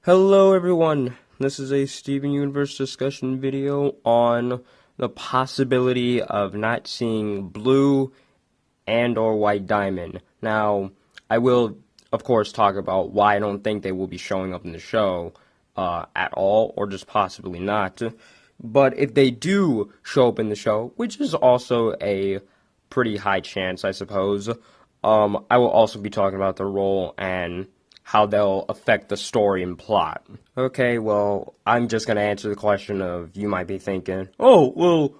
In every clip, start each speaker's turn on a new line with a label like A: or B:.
A: Hello everyone, this is a Steven Universe discussion video on the possibility of not seeing Blue and or White Diamond. Now, I will of course talk about why I don't think they will be showing up in the show at all, or just possibly not. But if they do show up in the show, which is also a pretty high chance I suppose, I will also be talking about their role and how they'll affect the story and plot. Okay, well, I'm just gonna answer the question of, you might be thinking, oh, well,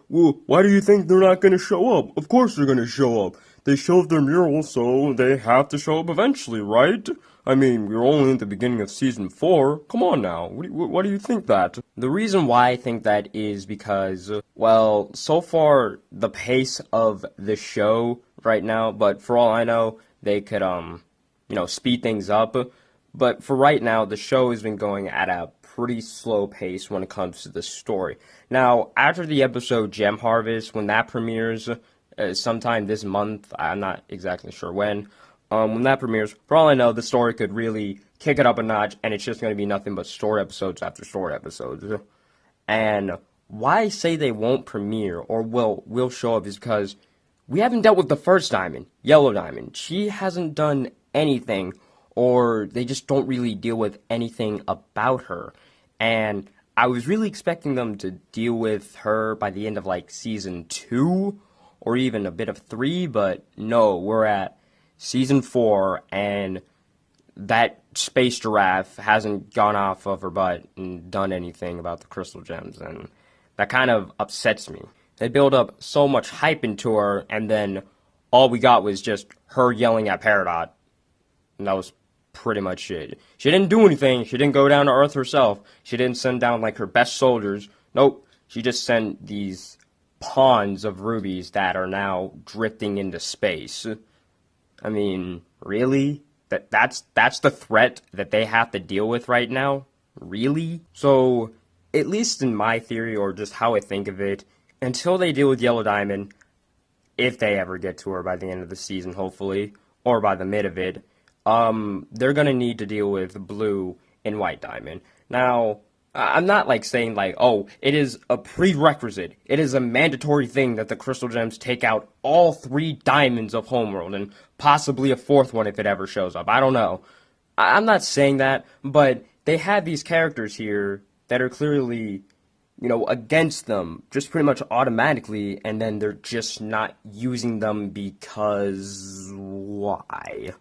A: why do you think they're not gonna show up? Of course they're gonna show up. They shelved their mural, so they have to show up eventually, right? I mean, we're only at the beginning of Season 4. Come on now, what do you think that? The reason why I think that is because, well, so far, the pace of the show right now, but for all I know, they could, speed things up. But for right now, the show has been going at a pretty slow pace when it comes to the story. Now, after the episode Gem Harvest, when that premieres sometime this month, I'm not exactly sure when that premieres, for all I know, the story could really kick it up a notch, and it's just going to be nothing but story episodes after story episodes. And why I say they won't premiere, or will show up, is because we haven't dealt with the first Diamond, Yellow Diamond. She hasn't done anything, or they just don't really deal with anything about her. And I was really expecting them to deal with her by the end of like season 2 or even a bit of 3, but no, we're at season 4 and that space giraffe hasn't gone off of her butt and done anything about the crystal gems, and that kind of upsets me. They build up so much hype into her, and then all we got was just her yelling at Peridot. And that was pretty much it. She didn't do anything. She didn't go down to Earth herself. She didn't send down, like, her best soldiers. Nope. She just sent these pawns of rubies that are now drifting into space. I mean, really? That's the threat that they have to deal with right now? Really? So, at least in my theory, or just how I think of it, until they deal with Yellow Diamond, if they ever get to her by the end of the season, hopefully, or by the mid of it, they're gonna need to deal with Blue and White Diamond. Now, I'm not like saying like, oh, it is a prerequisite, it is a mandatory thing that the Crystal Gems take out all 3 diamonds of Homeworld, and possibly a 4th one if it ever shows up. I don't know. I'm not saying that, but they have these characters here that are clearly, against them, just pretty much automatically, and then they're just not using them because why?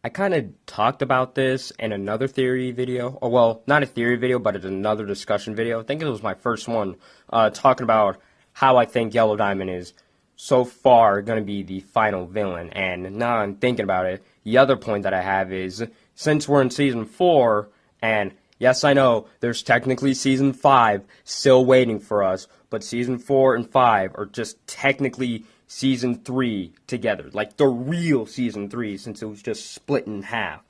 A: I kind of talked about this in another theory video, or well, not a theory video, but it's another discussion video. I think it was my first one, talking about how I think Yellow Diamond is so far going to be the final villain. And now I'm thinking about it, the other point that I have is, since we're in Season 4, and yes, I know, there's technically Season 5 still waiting for us, but Season 4 and 5 are just technically Season 3 together, like the real Season 3, since it was just split in half.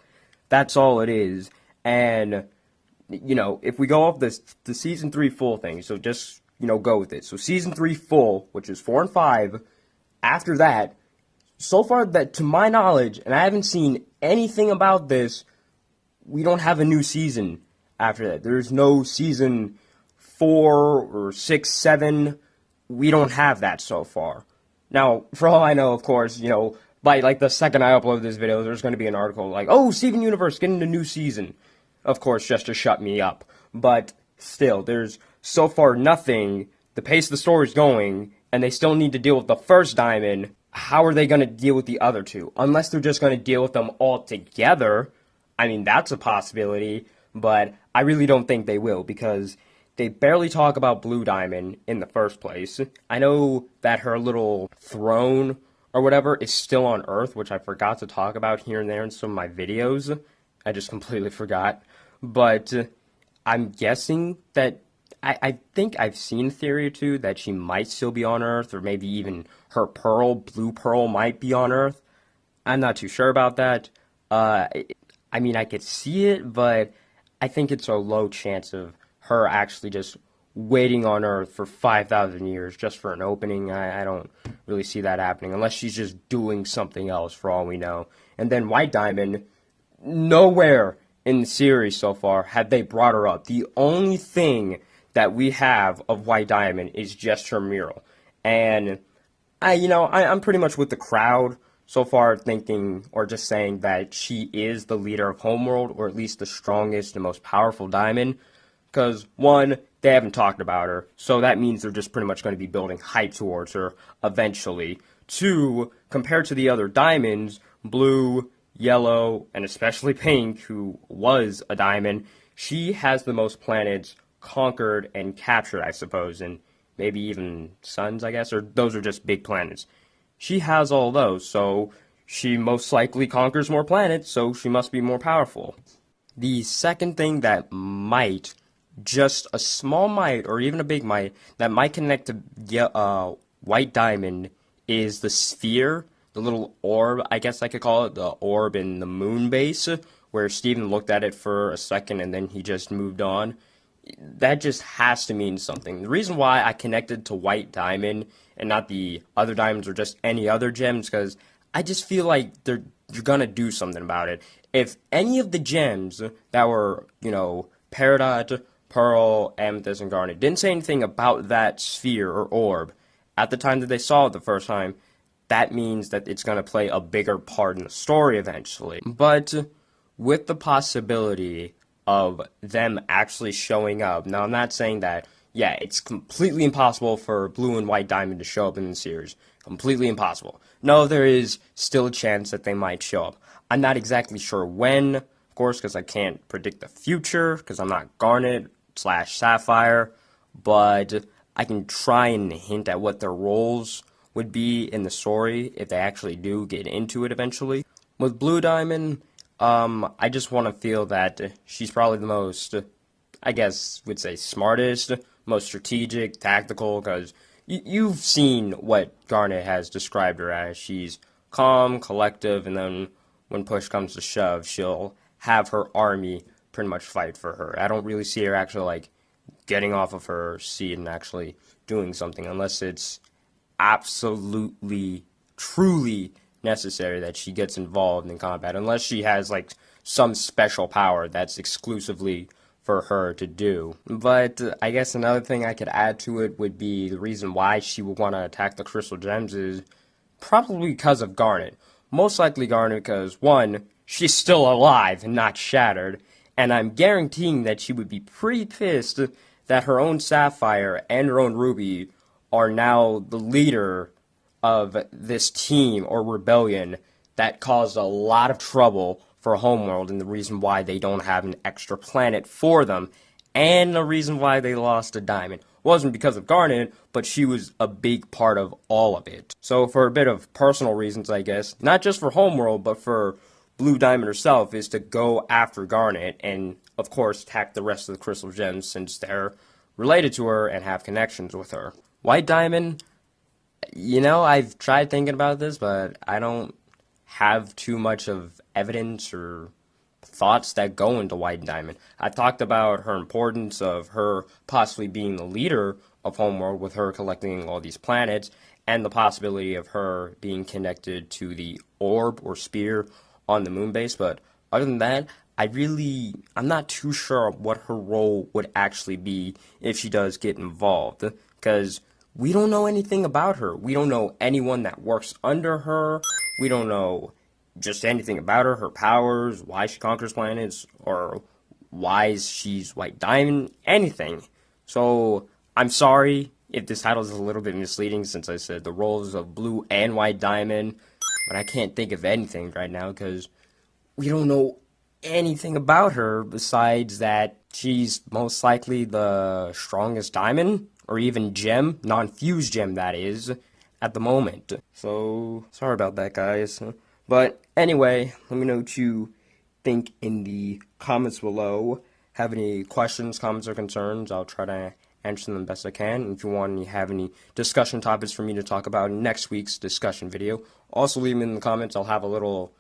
A: That's all it is. And, if we go off the Season 3 full thing, so just, go with it. So Season 3 full, which is 4 and 5, after that, so far that, to my knowledge, and I haven't seen anything about this, we don't have a new season after that. There's no Season 4 or 6, 7. We don't have that so far. Now, for all I know, of course, by like the second I upload this video, there's going to be an article like, oh, Steven Universe getting a new season. Of course, just to shut me up. But still, there's so far nothing. The pace of the story is going, and they still need to deal with the first diamond. How are they going to deal with the other 2? Unless they're just going to deal with them all together. I mean, that's a possibility, but I really don't think they will, because they barely talk about Blue Diamond in the first place. I know that her little throne or whatever is still on Earth, which I forgot to talk about here and there in some of my videos. I just completely forgot. But I'm guessing that, I think I've seen a theory or two that she might still be on Earth, or maybe even her pearl, Blue Pearl, might be on Earth. I'm not too sure about that. I mean, I could see it, but I think it's a low chance of her actually just waiting on Earth for 5,000 years just for an opening. I don't really see that happening, unless she's just doing something else for all we know. And then White Diamond, nowhere in the series so far have they brought her up. The only thing that we have of White Diamond is just her mural. And I'm pretty much with the crowd so far, thinking or just saying that she is the leader of Homeworld, or at least the strongest and most powerful diamond. Because, one, they haven't talked about her, so that means they're just pretty much going to be building hype towards her eventually. Two, compared to the other diamonds, blue, yellow, and especially pink, who was a diamond, she has the most planets conquered and captured, I suppose, and maybe even suns, I guess, or those are just big planets. She has all those, so she most likely conquers more planets, so she must be more powerful. The second thing that might, just a small might, or even a big might, that might connect to White Diamond is the sphere, the little orb, I guess I could call it, the orb in the moon base, where Steven looked at it for a second and then he just moved on. That just has to mean something. The reason why I connected to White Diamond and not the other diamonds or just any other gems, because I just feel like you're gonna do something about it. If any of the gems that were, Peridot, Pearl, Amethyst, and Garnet didn't say anything about that sphere or orb at the time that they saw it the first time, that means that it's going to play a bigger part in the story eventually. But with the possibility of them actually showing up, now I'm not saying that, yeah, it's completely impossible for Blue and White Diamond to show up in the series. Completely impossible. No, there is still a chance that they might show up. I'm not exactly sure when, of course, because I can't predict the future, because I'm not Garnet / Sapphire, but I can try and hint at what their roles would be in the story if they actually do get into it eventually. With Blue Diamond, I just want to feel that she's probably the most, I guess, would say smartest, most strategic, tactical, because you've seen what Garnet has described her as. She's calm, collective, and then when push comes to shove, she'll have her army pretty much fight for her. I don't really see her actually, getting off of her seat and actually doing something unless it's absolutely, truly necessary that she gets involved in combat, unless she has, some special power that's exclusively for her to do. But I guess another thing I could add to it would be the reason why she would want to attack the Crystal Gems is probably because of Garnet. Most likely Garnet because, one, she's still alive and not shattered, and I'm guaranteeing that she would be pretty pissed that her own Sapphire and her own Ruby are now the leader of this team or rebellion that caused a lot of trouble for Homeworld, and the reason why they don't have an extra planet for them, and the reason why they lost a diamond. Wasn't because of Garnet, but she was a big part of all of it. So for a bit of personal reasons, I guess, not just for Homeworld, but for Blue Diamond herself, is to go after Garnet and, of course, attack the rest of the Crystal Gems since they're related to her and have connections with her. White Diamond, I've tried thinking about this, but I don't have too much of evidence or thoughts that go into White Diamond. I talked about her importance of her possibly being the leader of Homeworld with her collecting all these planets, and the possibility of her being connected to the orb or spear on the moon base, but other than that, I'm not too sure what her role would actually be if she does get involved, because we don't know anything about her. We don't know anyone that works under her. We don't know just anything about her, her powers, why she conquers planets, or why she's White Diamond, anything. So, I'm sorry if this title is a little bit misleading since I said the roles of Blue and White Diamond, but I can't think of anything right now because we don't know anything about her besides that she's most likely the strongest diamond, or even gem, non-fused gem that is, at the moment. So, sorry about that, guys. But anyway, let me know what you think in the comments below. Have any questions, comments, or concerns? I'll try to answer them best I can. If you have any discussion topics for me to talk about in next week's discussion video, also leave them in the comments. I'll have a little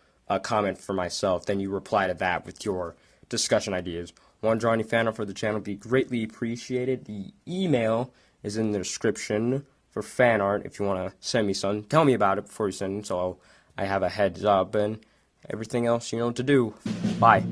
A: comment for myself. Then you reply to that with your discussion ideas. Want to draw any fan art for the channel? Be greatly appreciated. The email is in the description for fan art if you want to send me some. Tell me about it before you send it so I have a heads up, and everything else you know what to do. Bye.